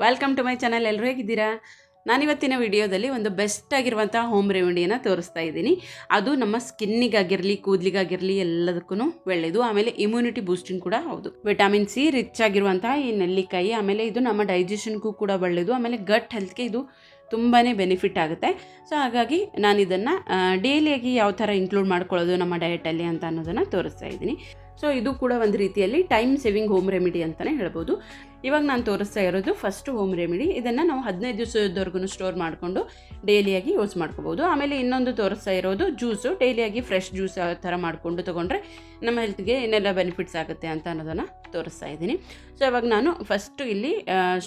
Welcome to my channel. ಎಲ್ಲರೂ ಹೇಗಿದ್ದೀರಾ? ನಾನಿವತ್ತಿನ ವಿಡಿಯೋದಲ್ಲಿ ಒಂದು ಬೆಸ್ಟ್ ಆಗಿರುವಂಥ ಹೋಮ್ ರೆಮಿಡಿಯನ್ನು ತೋರಿಸ್ತಾ ಇದ್ದೀನಿ. ಅದು ನಮ್ಮ ಸ್ಕಿನ್ನಿಗಾಗಿರಲಿ, ಕೂದಲಿಗಾಗಿರಲಿ ಎಲ್ಲದಕ್ಕೂ ಒಳ್ಳೆಯದು. ಆಮೇಲೆ ಇಮ್ಯುನಿಟಿ ಬೂಸ್ಟಿಂಗ್ ಕೂಡ ಹೌದು. ವಿಟಮಿನ್ ಸಿ ರಿಚ್ ಆಗಿರುವಂಥ ಈ ನೆಲ್ಲಿಕಾಯಿ, ಆಮೇಲೆ ಇದು ನಮ್ಮ ಡೈಜೆಷನ್ಗೂ ಕೂಡ ಒಳ್ಳೆಯದು. ಆಮೇಲೆ ಗಟ್ ಹೆಲ್ತ್ಗೆ ಇದು ತುಂಬಾ ಬೆನಿಫಿಟ್ ಆಗುತ್ತೆ. ಸೊ ಹಾಗಾಗಿ ನಾನು ಇದನ್ನು ಡೈಲಿಯಾಗಿ ಯಾವ ಥರ ಇನ್ಕ್ಲೂಡ್ ಮಾಡ್ಕೊಳ್ಳೋದು ನಮ್ಮ ಡಯಟಲ್ಲಿ ಅಂತ ಅನ್ನೋದನ್ನು ತೋರಿಸ್ತಾ ಇದ್ದೀನಿ. ಸೊ ಇದು ಕೂಡ ಒಂದು ರೀತಿಯಲ್ಲಿ ಟೈಮ್ ಸೇವಿಂಗ್ ಹೋಮ್ ರೆಮಿಡಿ ಅಂತಲೇ ಹೇಳ್ಬೋದು. ಇವಾಗ ನಾನು ತೋರಿಸ್ತಾ ಇರೋದು ಫಸ್ಟ್ ಹೋಮ್ ರೆಮಿಡಿ. ಇದನ್ನು ನಾವು 15 ದಿವಸದವರೆಗೂ ಸ್ಟೋರ್ ಮಾಡಿಕೊಂಡು ಡೈಲಿಯಾಗಿ ಯೂಸ್ ಮಾಡ್ಕೋಬೋದು. ಆಮೇಲೆ ಇನ್ನೊಂದು ತೋರಿಸ್ತಾ ಇರೋದು ಜ್ಯೂಸು. ಡೈಲಿಯಾಗಿ ಫ್ರೆಶ್ ಜ್ಯೂಸ್ ಆ ಥರ ಮಾಡಿಕೊಂಡು ತೊಗೊಂಡ್ರೆ ನಮ್ಮ ಹೆಲ್ತ್ಗೆ ಏನೆಲ್ಲ ಬೆನಿಫಿಟ್ಸ್ ಆಗುತ್ತೆ ಅಂತ ಅನ್ನೋದನ್ನು ತೋರಿಸ್ತಾ ಇದ್ದೀನಿ. ಸೊ ಇವಾಗ ನಾನು ಫಸ್ಟು ಇಲ್ಲಿ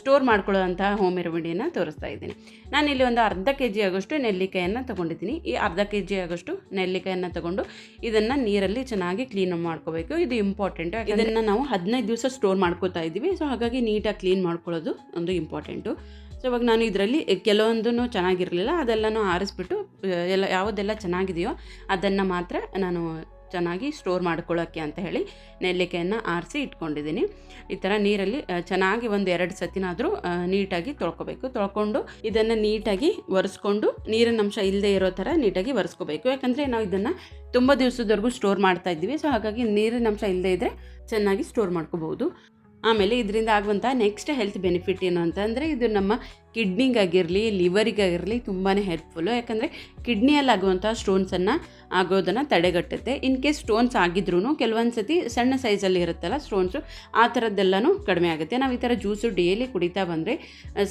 ಸ್ಟೋರ್ ಮಾಡ್ಕೊಳ್ಳೋವಂಥ ಹೋಮ್ ರೆಮಿಡಿಯನ್ನು ತೋರಿಸ್ತಾ ಇದ್ದೀನಿ. ನಾನಿಲ್ಲಿ ಒಂದು ಅರ್ಧ kg ಆಗೋಷ್ಟು ನೆಲ್ಲಿಕಾಯನ್ನು ತೊಗೊಂಡಿದ್ದೀನಿ. ಈ ಅರ್ಧ kg ಆಗೋಷ್ಟು ನೆಲ್ಲಿಕಾಯನ್ನು ತೊಗೊಂಡು ಇದನ್ನು ನೀರಲ್ಲಿ ಚೆನ್ನಾಗಿ ಕ್ಲೀನ್ ಮಾಡ್ಕೋಬೇಕು. ಇದು ಇಂಪಾರ್ಟೆಂಟು. ಇದನ್ನು ನಾವು 15 ದಿವಸ ಸ್ಟೋರ್ ಮಾಡ್ಕೋತಾ ಇದ್ದೀವಿ. ಸೊ ಹಾಗಾಗಿ ನೀಟಾಗಿ ಕ್ಲೀನ್ ಮಾಡ್ಕೊಳ್ಳೋದು ಒಂದು ಇಂಪಾರ್ಟೆಂಟು. ಸೊ ಇವಾಗ ನಾನು ಇದರಲ್ಲಿ ಕೆಲವೊಂದೂ ಚೆನ್ನಾಗಿರಲಿಲ್ಲ, ಅದೆಲ್ಲನೂ ಆರಿಸ್ಬಿಟ್ಟು ಯಾವುದೆಲ್ಲ ಚೆನ್ನಾಗಿದೆಯೋ ಅದನ್ನು ಮಾತ್ರ ನಾನು ಚೆನ್ನಾಗಿ ಸ್ಟೋರ್ ಮಾಡ್ಕೊಳ್ಳೋಕ್ಕೆ ಅಂತ ಹೇಳಿ ನೆಲ್ಲಿಕಾಯನ್ನು ಆರಿಸಿ ಇಟ್ಕೊಂಡಿದ್ದೀನಿ. ಈ ಥರ ನೀರಲ್ಲಿ ಚೆನ್ನಾಗಿ ಒಂದು 2 ಸತಿನಾದರೂ ನೀಟಾಗಿ ತೊಳ್ಕೊಬೇಕು. ತೊಳ್ಕೊಂಡು ಇದನ್ನು ನೀಟಾಗಿ ಒರೆಸ್ಕೊಂಡು ನೀರಿನ ಅಂಶ ಇಲ್ಲದೆ ಇರೋ ಥರ ನೀಟಾಗಿ ಒರೆಸ್ಕೋಬೇಕು. ಯಾಕಂದರೆ ನಾವು ಇದನ್ನು ತುಂಬ ದಿವಸದವರೆಗೂ ಸ್ಟೋರ್ ಮಾಡ್ತಾ ಇದ್ದೀವಿ. ಸೊ ಹಾಗಾಗಿ ನೀರಿನ ಅಂಶ ಇಲ್ಲದೆ ಇದ್ದರೆ ಚೆನ್ನಾಗಿ ಸ್ಟೋರ್ ಮಾಡ್ಕೋಬೋದು. ಆಮೇಲೆ ಇದರಿಂದ ಆಗುವಂಥ ನೆಕ್ಸ್ಟ್ ಹೆಲ್ತ್ ಬೆನಿಫಿಟ್ ಏನು ಅಂತಂದರೆ, ಇದು ನಮ್ಮ ಕಿಡ್ನಿಗಾಗಿರಲಿ, ಲಿವರಿಗಾಗಿರಲಿ ತುಂಬಾ ಹೆಲ್ಪ್ಫುಲ್ಲು. ಯಾಕಂದರೆ ಕಿಡ್ನಿಯಲ್ಲಿ ಆಗುವಂಥ ಸ್ಟೋನ್ಸನ್ನು ಆಗೋದನ್ನು ತಡೆಗಟ್ಟುತ್ತೆ. ಇನ್ ಕೇಸ್ ಸ್ಟೋನ್ಸ್ ಆಗಿದ್ರೂ ಕೆಲವೊಂದು ಸತಿ ಸಣ್ಣ ಸೈಜಲ್ಲಿ ಇರುತ್ತಲ್ಲ ಸ್ಟೋನ್ಸು, ಆ ಥರದ್ದೆಲ್ಲನೂ ಕಡಿಮೆ ಆಗುತ್ತೆ. ನಾವು ಈ ಥರ ಜ್ಯೂಸು ಡೈಲಿ ಕುಡಿತಾ ಬಂದರೆ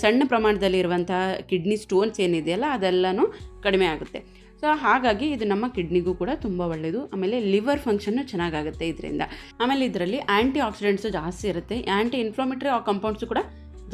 ಸಣ್ಣ ಪ್ರಮಾಣದಲ್ಲಿರುವಂಥ ಕಿಡ್ನಿ ಸ್ಟೋನ್ಸ್ ಏನಿದೆಯಲ್ಲ ಅದೆಲ್ಲನೂ ಕಡಿಮೆ ಆಗುತ್ತೆ. ಸೊ ಹಾಗಾಗಿ ಇದು ನಮ್ಮ ಕಿಡ್ನಿಗೂ ಕೂಡ ತುಂಬ ಒಳ್ಳೆಯದು. ಆಮೇಲೆ ಲಿವರ್ ಫಂಕ್ಷನ್ನು ಚೆನ್ನಾಗಾಗುತ್ತೆ ಇದರಿಂದ. ಆಮೇಲೆ ಇದರಲ್ಲಿ ಆ್ಯಂಟಿ ಆಕ್ಸಿಡೆಂಟ್ಸು ಜಾಸ್ತಿ ಇರುತ್ತೆ, ಆ್ಯಂಟಿ ಇನ್ಫ್ಲಮೇಟರಿ ಕಂಪೌಂಡ್ಸು ಕೂಡ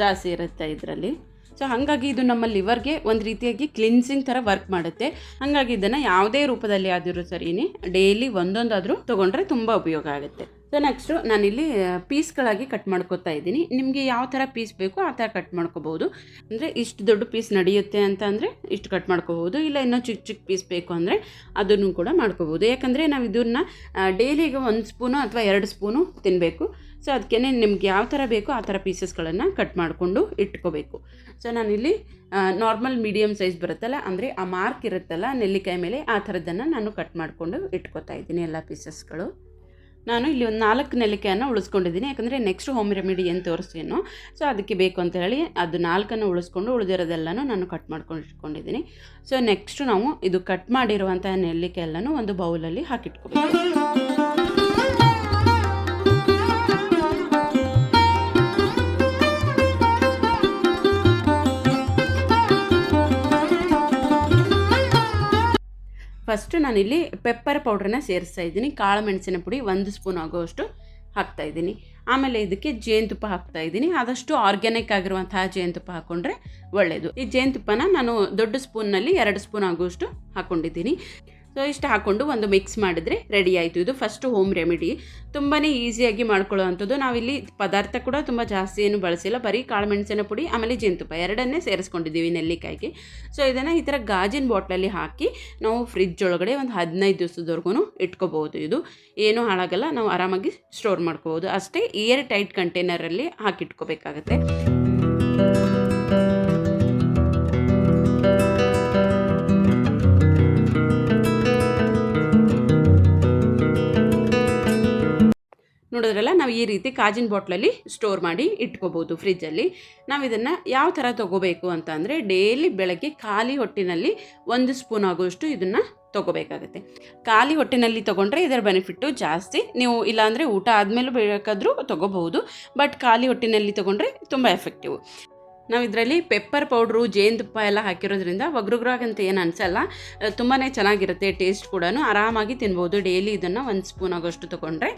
ಜಾಸ್ತಿ ಇರುತ್ತೆ ಇದರಲ್ಲಿ. ಸೊ ಹಾಗಾಗಿ ಇದು ನಮ್ಮ ಲಿವರ್ಗೆ ಒಂದು ರೀತಿಯಾಗಿ ಕ್ಲಿನ್ಸಿಂಗ್ ಥರ ವರ್ಕ್ ಮಾಡುತ್ತೆ. ಹಾಗಾಗಿ ಇದನ್ನು ಯಾವುದೇ ರೂಪದಲ್ಲಿ ಆದರೂ ಸರಿಯೇ ಡೈಲಿ ಒಂದೊಂದಾದರೂ ತೊಗೊಂಡ್ರೆ ತುಂಬ ಉಪಯೋಗ ಆಗುತ್ತೆ. ಸೊ ನೆಕ್ಸ್ಟು ನಾನಿಲ್ಲಿ ಪೀಸ್ಗಳಾಗಿ ಕಟ್ ಮಾಡ್ಕೊತಾ ಇದ್ದೀನಿ. ನಿಮಗೆ ಯಾವ ಥರ ಪೀಸ್ ಬೇಕು ಆ ಥರ ಕಟ್ ಮಾಡ್ಕೋಬೋದು. ಅಂದರೆ ಇಷ್ಟು ದೊಡ್ಡ ಪೀಸ್ ನಡೆಯುತ್ತೆ ಅಂತ ಅಂದರೆ ಇಷ್ಟು ಕಟ್ ಮಾಡ್ಕೋಬೋದು, ಇಲ್ಲ ಇನ್ನೂ ಚಿಕ್ಕ ಚಿಕ್ಕ ಪೀಸ್ ಬೇಕು ಅಂದರೆ ಅದನ್ನು ಕೂಡ ಮಾಡ್ಕೋಬೋದು. ಯಾಕಂದರೆ ನಾವು ಇದನ್ನು ಡೈಲಿಗೆ 1 ಸ್ಪೂನು ಅಥವಾ 2 ಸ್ಪೂನು ತಿನ್ನಬೇಕು. ಸೊ ಅದಕ್ಕೆ ನಿಮ್ಗೆ ಯಾವ ಥರ ಬೇಕೋ ಆ ಥರ ಪೀಸಸ್ಗಳನ್ನು ಕಟ್ ಮಾಡಿಕೊಂಡು ಇಟ್ಕೋಬೇಕು. ಸೊ ನಾನಿಲ್ಲಿ ನಾರ್ಮಲ್ ಮೀಡಿಯಮ್ ಸೈಜ್ ಬರುತ್ತಲ್ಲ, ಅಂದರೆ ಆ ಮಾರ್ಕ್ ಇರುತ್ತಲ್ಲ ನೆಲ್ಲಿಕಾಯಿ ಮೇಲೆ, ಆ ಥರದ್ದನ್ನು ನಾನು ಕಟ್ ಮಾಡಿಕೊಂಡು ಇಟ್ಕೋತಾ ಇದ್ದೀನಿ ಎಲ್ಲ ಪೀಸಸ್ಗಳು. ನಾನು ಇಲ್ಲಿ ಒಂದು 4 ನೆಲ್ಲಿಕಾಯನ್ನು ಉಳಿಸ್ಕೊಂಡಿದ್ದೀನಿ. ಯಾಕಂದರೆ ನೆಕ್ಸ್ಟ್ ಹೋಮ್ ರೆಮಿಡಿ ಏನು ತೋರಿಸ್ತೀನೋ ಸೊ ಅದಕ್ಕೆ ಬೇಕು ಅಂತ ಹೇಳಿ ಅದು 4 ಉಳಿಸ್ಕೊಂಡು ಉಳಿದಿರೋದೆಲ್ಲನೂ ನಾನು ಕಟ್ ಮಾಡ್ಕೊಂಡು ಇಟ್ಕೊಂಡಿದ್ದೀನಿ. ಸೊ ನೆಕ್ಸ್ಟು ನಾವು ಇದು ಕಟ್ ಮಾಡಿರುವಂಥ ನೆಲ್ಲಿಕಾಯಿ ಎಲ್ಲನೂ ಒಂದು ಬೌಲಲ್ಲಿ ಹಾಕಿಟ್ಕೊಬೇಕು. ಫಸ್ಟು ನಾನಿಲ್ಲಿ ಪೆಪ್ಪರ್ ಪೌಡ್ರನ್ನ ಸೇರಿಸ್ತಾ ಇದ್ದೀನಿ. ಕಾಳು ಮೆಣಸಿನ ಪುಡಿ 1 ಸ್ಪೂನ್ ಆಗೋಷ್ಟು ಹಾಕ್ತಾಯಿದ್ದೀನಿ. ಆಮೇಲೆ ಇದಕ್ಕೆ ಜೇನುತುಪ್ಪ ಹಾಕ್ತಾಯಿದ್ದೀನಿ. ಆದಷ್ಟು ಆರ್ಗ್ಯಾನಿಕ್ ಆಗಿರುವಂತಹ ಜೇನುತುಪ್ಪ ಹಾಕ್ಕೊಂಡ್ರೆ ಒಳ್ಳೆಯದು. ಈ ಜೇನುತುಪ್ಪನ ನಾನು ದೊಡ್ಡ ಸ್ಪೂನ್ನಲ್ಲಿ 2 ಸ್ಪೂನ್ ಆಗೋಷ್ಟು ಹಾಕ್ಕೊಂಡಿದ್ದೀನಿ. ಸೊ ಇಷ್ಟು ಹಾಕ್ಕೊಂಡು ಒಂದು ಮಿಕ್ಸ್ ಮಾಡಿದರೆ ರೆಡಿ ಆಯಿತು. ಇದು ಫಸ್ಟ್ ಹೋಮ್ ರೆಮಿಡಿ. ತುಂಬಾ ಈಸಿಯಾಗಿ ಮಾಡ್ಕೊಳ್ಳೋ ಅಂಥದ್ದು. ನಾವಿಲ್ಲಿ ಪದಾರ್ಥ ಕೂಡ ತುಂಬ ಜಾಸ್ತಿ ಏನು ಬಳಸಿಲ್ಲ, ಬರೀ ಕಾಳು ಮೆಣಸಿನ ಪುಡಿ ಆಮೇಲೆ ಜೇನುತುಪ್ಪ 2 ಸೇರಿಸ್ಕೊಂಡಿದ್ದೀವಿ ನೆಲ್ಲಿಕಾಯಿಗೆ. ಸೊ ಇದನ್ನು ಈ ಥರ ಗಾಜಿನ ಬಾಟ್ಲಲ್ಲಿ ಹಾಕಿ ನಾವು ಫ್ರಿಜ್ ಒಳಗಡೆ ಒಂದು 15 ದಿವಸದವರೆಗೂ ಇಟ್ಕೋಬೋದು. ಇದು ಏನೂ ಹಾಳಾಗಲ್ಲ, ನಾವು ಆರಾಮಾಗಿ ಸ್ಟೋರ್ ಮಾಡ್ಕೋಬೋದು. ಅಷ್ಟೇ ಏರ್ ಟೈಟ್ ಕಂಟೈನರಲ್ಲಿ ಹಾಕಿಟ್ಕೋಬೇಕಾಗತ್ತೆ. ನೋಡಿದ್ರಲ್ಲ, ನಾವು ಈ ರೀತಿ ಕಾಜಿನ ಬಾಟ್ಲಲ್ಲಿ ಸ್ಟೋರ್ ಮಾಡಿ ಇಟ್ಕೋಬೋದು ಫ್ರಿಜ್ಜಲ್ಲಿ. ನಾವು ಇದನ್ನು ಯಾವ ಥರ ತೊಗೋಬೇಕು ಅಂತ ಅಂದರೆ, ಡೈಲಿ ಬೆಳಗ್ಗೆ ಖಾಲಿ ಹೊಟ್ಟಿನಲ್ಲಿ 1 ಸ್ಪೂನ್ ಆಗೋಷ್ಟು ಇದನ್ನು ತೊಗೋಬೇಕಾಗತ್ತೆ. ಖಾಲಿ ಹೊಟ್ಟೆನಲ್ಲಿ ತೊಗೊಂಡ್ರೆ ಇದರ ಬೆನಿಫಿಟ್ಟು ಜಾಸ್ತಿ. ನೀವು ಇಲ್ಲಾಂದರೆ ಊಟ ಆದಮೇಲೂ ಬೇಕಾದರೂ ತೊಗೋಬಹುದು, ಬಟ್ ಖಾಲಿ ಹೊಟ್ಟೆನಲ್ಲಿ ತೊಗೊಂಡ್ರೆ ತುಂಬ ಎಫೆಕ್ಟಿವ್. ನಾವು ಇದರಲ್ಲಿ ಪೆಪ್ಪರ್ ಪೌಡ್ರು, ಜೇನುತುಪ್ಪ ಎಲ್ಲ ಹಾಕಿರೋದ್ರಿಂದ ಒಗ್ರುಗ್ರಾಗಂತ ಏನು ಅನಿಸಲ್ಲ, ತುಂಬಾ ಚೆನ್ನಾಗಿರುತ್ತೆ. ಟೇಸ್ಟ್ ಕೂಡ ಆರಾಮಾಗಿ ತಿನ್ಬೋದು. ಡೈಲಿ ಇದನ್ನು 1 ಸ್ಪೂನ್ ಆಗೋಷ್ಟು ತೊಗೊಂಡ್ರೆ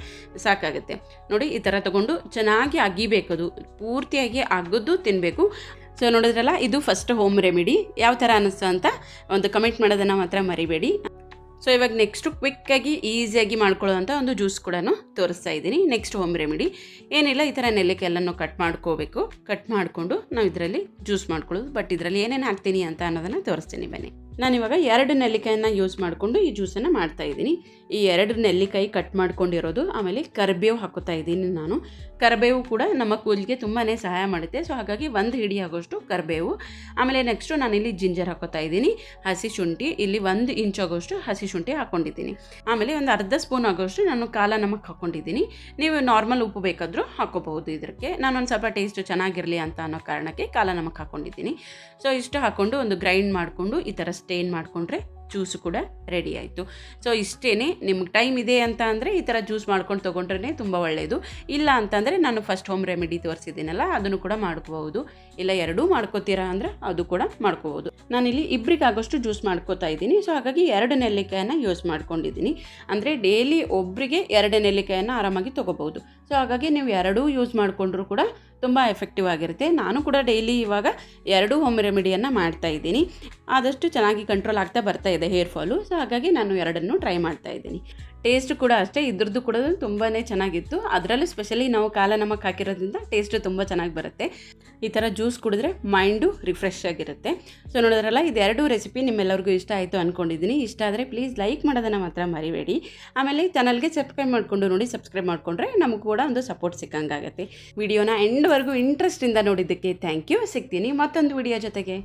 ಸಾಕಾಗುತ್ತೆ. ನೋಡಿ, ಈ ಥರ ತೊಗೊಂಡು ಚೆನ್ನಾಗಿ ಅಗಿಬೇಕದು, ಪೂರ್ತಿಯಾಗಿ ಅಗದು ತಿನ್ನಬೇಕು. ಸೊ ನೋಡಿದ್ರಲ್ಲ, ಇದು ಫಸ್ಟ್ ಹೋಮ್ ರೆಮಿಡಿ. ಯಾವ ಥರ ಅನ್ನಿಸ್ತು ಅಂತ ಒಂದು ಕಮೆಂಟ್ ಮಾಡೋದನ್ನು ಮಾತ್ರ ಮರಿಬೇಡಿ. ಸೊ ಇವಾಗ ನೆಕ್ಸ್ಟು ಕ್ವಿಕ್ಕಾಗಿ ಈಸಿಯಾಗಿ ಮಾಡ್ಕೊಳ್ಳೋವಂಥ ಒಂದು ಜ್ಯೂಸ್ ಕೂಡ ತೋರಿಸ್ತಾ ಇದ್ದೀನಿ. ನೆಕ್ಸ್ಟ್ ಹೋಮ್ ರೆಮಿಡಿ ಏನಿಲ್ಲ, ಈ ಥರ ನೆಲ್ಲಿಕಾಯಿ ಎಲ್ಲನೂ ಕಟ್ ಮಾಡ್ಕೋಬೇಕು. ಕಟ್ ಮಾಡಿಕೊಂಡು ನಾವು ಇದರಲ್ಲಿ ಜ್ಯೂಸ್ ಮಾಡ್ಕೊಳ್ಳೋದು. ಬಟ್ ಇದರಲ್ಲಿ ಏನೇನು ಹಾಕ್ತೀನಿ ಅಂತ ಅನ್ನೋದನ್ನು ತೋರಿಸ್ತೀನಿ ಬನ್ನಿ. ನಾನಿವಾಗ 2 ನೆಲ್ಲಿಕಾಯನ್ನು ಯೂಸ್ ಮಾಡಿಕೊಂಡು ಈ ಜ್ಯೂಸನ್ನು ಮಾಡ್ತಾಯಿದ್ದೀನಿ. ಈ 2 ನೆಲ್ಲಿಕಾಯಿ ಕಟ್ ಮಾಡ್ಕೊಂಡಿರೋದು, ಆಮೇಲೆ ಕರಿಬೇವು ಹಾಕೋತಾ ಇದ್ದೀನಿ ನಾನು. ಕರಿಬೇವು ಕೂಡ ನಮ್ಮ ಕೂದಲಿಗೆ ತುಂಬಾ ಸಹಾಯ ಮಾಡುತ್ತೆ. ಸೊ ಹಾಗಾಗಿ 1 ಹಿಡಿ ಆಗೋಷ್ಟು ಕರಿಬೇವು. ಆಮೇಲೆ ನೆಕ್ಸ್ಟು ನಾನಿಲ್ಲಿ ಜಿಂಜರ್ ಹಾಕೋತಾ ಇದ್ದೀನಿ. ಹಸಿ ಶುಂಠಿ ಇಲ್ಲಿ 1 ಇಂಚ್ ಆಗೋಷ್ಟು ಹಸಿ ಶುಂಠಿ ಹಾಕ್ಕೊಂಡಿದ್ದೀನಿ. ಆಮೇಲೆ ಒಂದು ಅರ್ಧ ಸ್ಪೂನ್ ಆಗೋಷ್ಟು ನಾನು ಕಾಲ ನಮಕ್ ಹಾಕ್ಕೊಂಡಿದ್ದೀನಿ. ನೀವು ನಾರ್ಮಲ್ ಉಪ್ಪು ಬೇಕಾದರೂ ಹಾಕೋಬಹುದು ಇದಕ್ಕೆ. ನಾನೊಂದು ಸ್ವಲ್ಪ ಟೇಸ್ಟ್ ಚೆನ್ನಾಗಿರಲಿ ಅಂತ ಅನ್ನೋ ಕಾರಣಕ್ಕೆ ಕಾಲ ನಮಕ್ ಹಾಕ್ಕೊಂಡಿದ್ದೀನಿ. ಸೊ ಇಷ್ಟು ಹಾಕ್ಕೊಂಡು ಒಂದು ಗ್ರೈಂಡ್ ಮಾಡಿಕೊಂಡು ಈ ಥರ ಸ್ಟೇನ್ ಮಾಡಿಕೊಂಡ್ರೆ ಜ್ಯೂಸು ಕೂಡ ರೆಡಿ ಆಯಿತು. ಸೊ ಇಷ್ಟೇ. ನಿಮ್ಗೆ ಟೈಮ್ ಇದೆ ಅಂತ ಅಂದರೆ ಈ ಥರ ಜ್ಯೂಸ್ ಮಾಡ್ಕೊಂಡು ತೊಗೊಂಡ್ರೆ ತುಂಬ ಒಳ್ಳೆಯದು. ಇಲ್ಲ ಅಂತಂದರೆ ನಾನು ಫಸ್ಟ್ ಹೋಮ್ ರೆಮಿಡಿ ತೋರಿಸಿದ್ದೀನಲ್ಲ ಅದನ್ನು ಕೂಡ ಮಾಡ್ಕೋಬಹುದು. ಇಲ್ಲ ಎರಡೂ ಮಾಡ್ಕೋತೀರಾ ಅಂದರೆ ಅದು ಕೂಡ ಮಾಡ್ಕೋಬೋದು. ನಾನಿಲ್ಲಿ ಇಬ್ಬರಿಗಾಗೋಷ್ಟು ಜ್ಯೂಸ್ ಮಾಡ್ಕೋತಾ ಇದ್ದೀನಿ. ಸೊ ಹಾಗಾಗಿ 2 ನೆಲ್ಲಿಕಾಯನ್ನು ಯೂಸ್ ಮಾಡ್ಕೊಂಡಿದ್ದೀನಿ. ಅಂದರೆ ಡೈಲಿ ಒಬ್ಬರಿಗೆ 2 ನೆಲ್ಲಿಕಾಯನ್ನು ಆರಾಮಾಗಿ ತೊಗೋಬೋದು. ಸೊ ಹಾಗಾಗಿ ನೀವು ಎರಡೂ ಯೂಸ್ ಮಾಡಿಕೊಂಡ್ರೂ ಕೂಡ ತುಂಬ ಎಫೆಕ್ಟಿವ್ ಆಗಿರುತ್ತೆ. ನಾನು ಕೂಡ ಡೈಲಿ ಇವಾಗ 2 ಹೋಮ್ ರೆಮಿಡಿಯನ್ನು ಮಾಡ್ತಾ ಇದ್ದೀನಿ. ಆದಷ್ಟು ಚೆನ್ನಾಗಿ ಕಂಟ್ರೋಲ್ ಆಗ್ತಾ ಬರ್ತಾ ಇದೆ ಹೇರ್ ಫಾಲು. ಸೊ ಹಾಗಾಗಿ ನಾನು 2 ಟ್ರೈ ಮಾಡ್ತಾ ಇದ್ದೀನಿ. ಟೇಸ್ಟ್ ಕೂಡ ಅಷ್ಟೇ, ಇದ್ರದ್ದು ಕೂಡ ತುಂಬಾ ಚೆನ್ನಾಗಿತ್ತು. ಅದರಲ್ಲೂ ಸ್ಪೆಷಲಿ ನಾವು ಕಾಲ ನಮಕ್ ಹಾಕಿರೋದ್ರಿಂದ ಟೇಸ್ಟ್ ತುಂಬ ಚೆನ್ನಾಗಿ ಬರುತ್ತೆ. ಈ ಥರ ಜ್ಯೂಸ್ ಕುಡಿದ್ರೆ ಮೈಂಡು ರಿಫ್ರೆಶ್ ಆಗಿರುತ್ತೆ. ಸೊ ನೋಡಿದ್ರಲ್ಲ, ಇದೆರಡು ರೆಸಿಪಿ ನಿಮ್ಮೆಲ್ಲರಿಗೂ ಇಷ್ಟ ಆಯಿತು ಅಂದ್ಕೊಂಡಿದ್ದೀನಿ. ಇಷ್ಟ ಆದರೆ ಪ್ಲೀಸ್ ಲೈಕ್ ಮಾಡೋದನ್ನು ಮಾತ್ರ ಮರಿಬೇಡಿ. ಆಮೇಲೆ ಚಾನಲ್ಗೆ ಸಬ್ಸ್ಕ್ರೈಬ್ ಮಾಡಿಕೊಂಡು ನೋಡಿ. ಸಬ್ಸ್ಕ್ರೈಬ್ ಮಾಡಿಕೊಂಡ್ರೆ ನಮಗೂ ಕೂಡ ಒಂದು ಸಪೋರ್ಟ್ ಸಿಕ್ಕಂಗಾಗುತ್ತೆ. ವಿಡಿಯೋನ ಎಂಡ್ವರೆಗೂ ಇಂಟ್ರೆಸ್ಟಿಂದ ನೋಡಿದ್ದಕ್ಕೆ ಥ್ಯಾಂಕ್ ಯು. ಸಿಗ್ತೀನಿ ಮತ್ತೊಂದು ವಿಡಿಯೋ ಜೊತೆಗೆ.